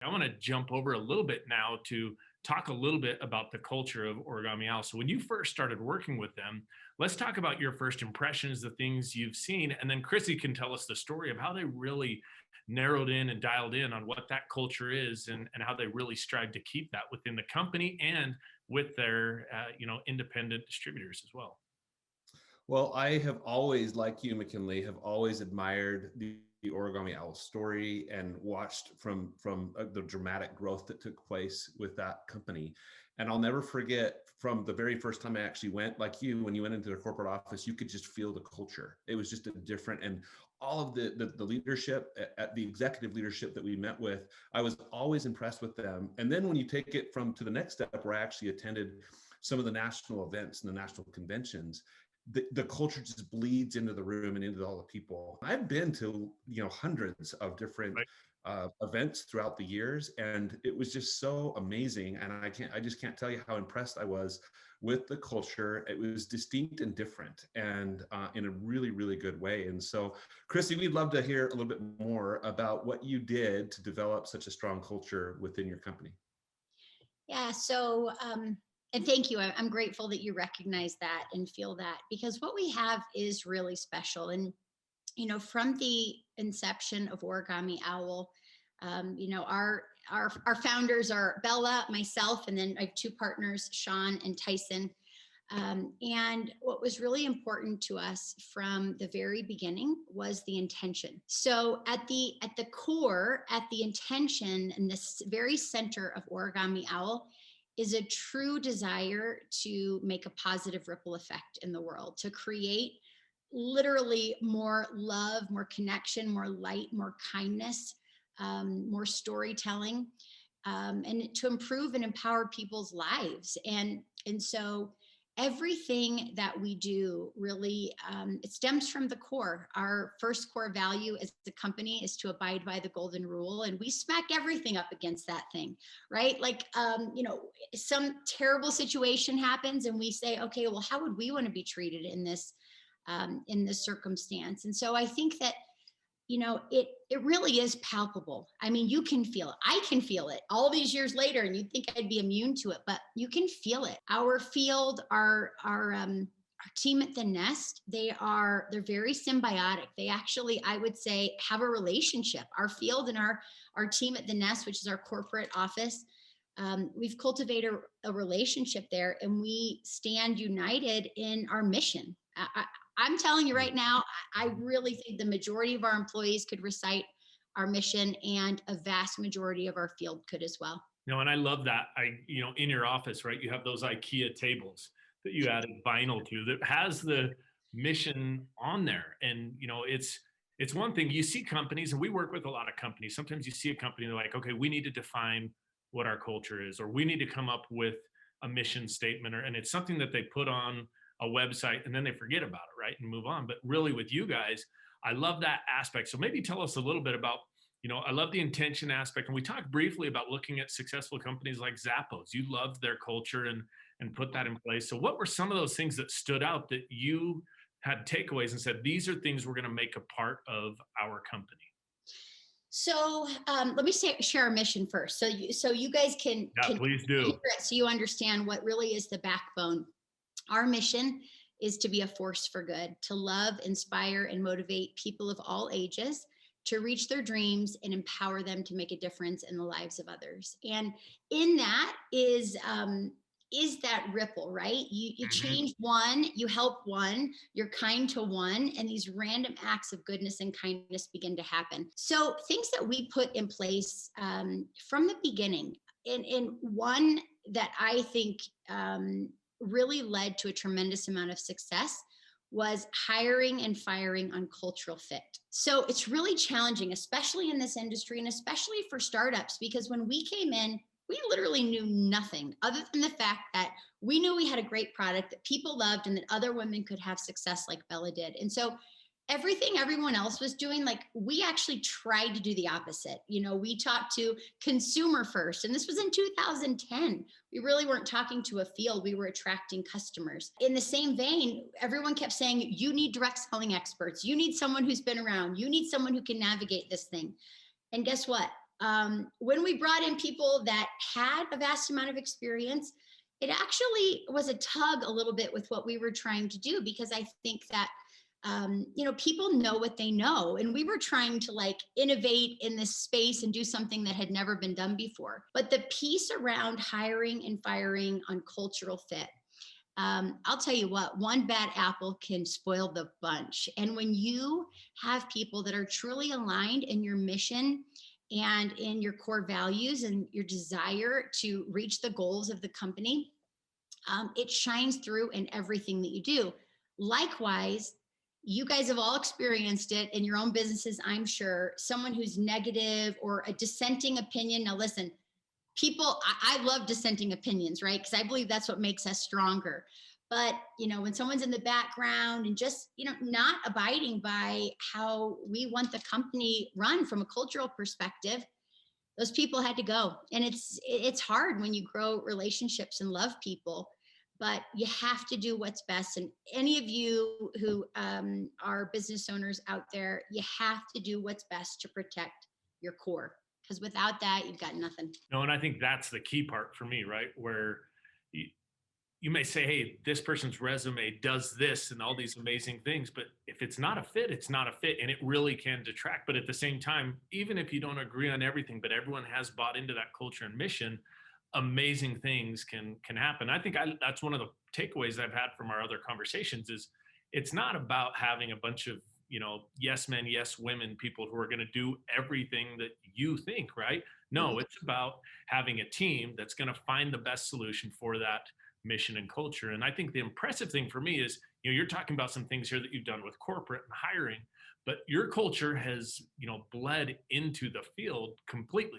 I want to jump over a little bit now to talk a little bit about the culture of Origami Owl. So, when you first started working with them, let's talk about your first impressions, the things you've seen, and then Chrissy can tell us the story of how they really narrowed in and dialed in on what that culture is, and how they really strive to keep that within the company and with their independent distributors as well. Well, I have always, like you, McKinley, have always admired the Origami Owl story and watched from the dramatic growth that took place with that company. And I'll never forget from the very first time I actually went, like you, when you went into the corporate office, you could just feel the culture. It was just a different, and all of the leadership, at the executive leadership that we met with, I was always impressed with them. And then when you take it to the next step, where I actually attended some of the national events and the national conventions, the culture just bleeds into the room and into all the people. I've been to hundreds of different events throughout the years, and it was just so amazing. And I just can't tell you how impressed I was with the culture. It was distinct and different, and in a really, really good way. And so, Chrissy, we'd love to hear a little bit more about what you did to develop such a strong culture within your company. Yeah, so and thank you. I'm grateful that you recognize that and feel that, because what we have is really special. And from the inception of Origami Owl, our founders are Bella, myself, and then I have two partners, Sean and Tyson. And what was really important to us from the very beginning was the intention. So at the core, at the intention, and this very center of Origami Owl, is a true desire to make a positive ripple effect in the world, to create literally more love, more connection, more light, more kindness, more storytelling, and to improve and empower people's lives. And so everything that we do really, it stems from the core. Our first core value as a company is to abide by the golden rule, and we smack everything up against that thing, right? Like, some terrible situation happens and we say, okay, well, how would we want to be treated in this circumstance? And so I think that it really is palpable. I mean, you can feel it. I can feel it all these years later, and you'd think I'd be immune to it, but you can feel it. Our field, our team at the Nest, they're very symbiotic. They actually, I would say, have a relationship. Our field and our team at the Nest, which is our corporate office, we've cultivated a relationship there, and we stand united in our mission. I'm telling you right now, I really think the majority of our employees could recite our mission, and a vast majority of our field could as well. And I love that. In your office, right, you have those IKEA tables that you added vinyl to that has the mission on there. And, it's one thing you see companies, and we work with a lot of companies. Sometimes you see a company, they're like, okay, we need to define what our culture is, or we need to come up with a mission statement, and it's something that they put on a website and then they forget about it, right, and move on. But really with you guys, I love that aspect. So maybe tell us a little bit about, I love the intention aspect. And we talked briefly about looking at successful companies like Zappos. You loved their culture and put that in place. So what were some of those things that stood out that you had takeaways and said, these are things we're going to make a part of our company? So let me share our mission first. So you guys can please do. Hear it, so you understand what really is the backbone. Our mission is to be a force for good, to love, inspire, and motivate people of all ages to reach their dreams and empower them to make a difference in the lives of others. And in that is that ripple, right? You change one, you help one, you're kind to one, and these random acts of goodness and kindness begin to happen. So things that we put in place from the beginning, and one that I think really led to a tremendous amount of success was hiring and firing on cultural fit. So it's really challenging, especially in this industry and especially for startups, because when we came in, we literally knew nothing other than the fact that we knew we had a great product that people loved and that other women could have success like Bella did. And so everything everyone else was doing, like, we actually tried to do the opposite. We talked to consumer first, and this was in 2010. We really weren't talking to a field. We were attracting customers. In the same vein, everyone kept saying, you need direct selling experts. You need someone who's been around. You need someone who can navigate this thing. And guess what? When we brought in people that had a vast amount of experience, it actually was a tug a little bit with what we were trying to do, because I think that people know what they know, and we were trying to like innovate in this space and do something that had never been done before. But the piece around hiring and firing on cultural fit, I'll tell you what, one bad apple can spoil the bunch. And when you have people that are truly aligned in your mission and in your core values and your desire to reach the goals of the company, it shines through in everything that you do. Likewise, you guys have all experienced it in your own businesses, I'm sure. Someone who's negative or a dissenting opinion. Now, listen, people, I love dissenting opinions, right? Because I believe that's what makes us stronger. But, when someone's in the background and just, not abiding by how we want the company run from a cultural perspective, those people had to go. And it's hard when you grow relationships and love people, but you have to do what's best. And any of you who are business owners out there, you have to do what's best to protect your core, because without that, you've got nothing. No, and I think that's the key part for me, right? Where you may say, hey, this person's resume does this and all these amazing things, but if it's not a fit, it's not a fit, and it really can detract. But at the same time, even if you don't agree on everything, but everyone has bought into that culture and mission, amazing things can happen. I think that's one of the takeaways I've had from our other conversations is it's not about having a bunch of yes men, yes women, people who are going to do everything that you think, right? No, it's about having a team that's going to find the best solution for that mission and culture. And I think the impressive thing for me is, you're talking about some things here that you've done with corporate and hiring, but your culture has, bled into the field completely.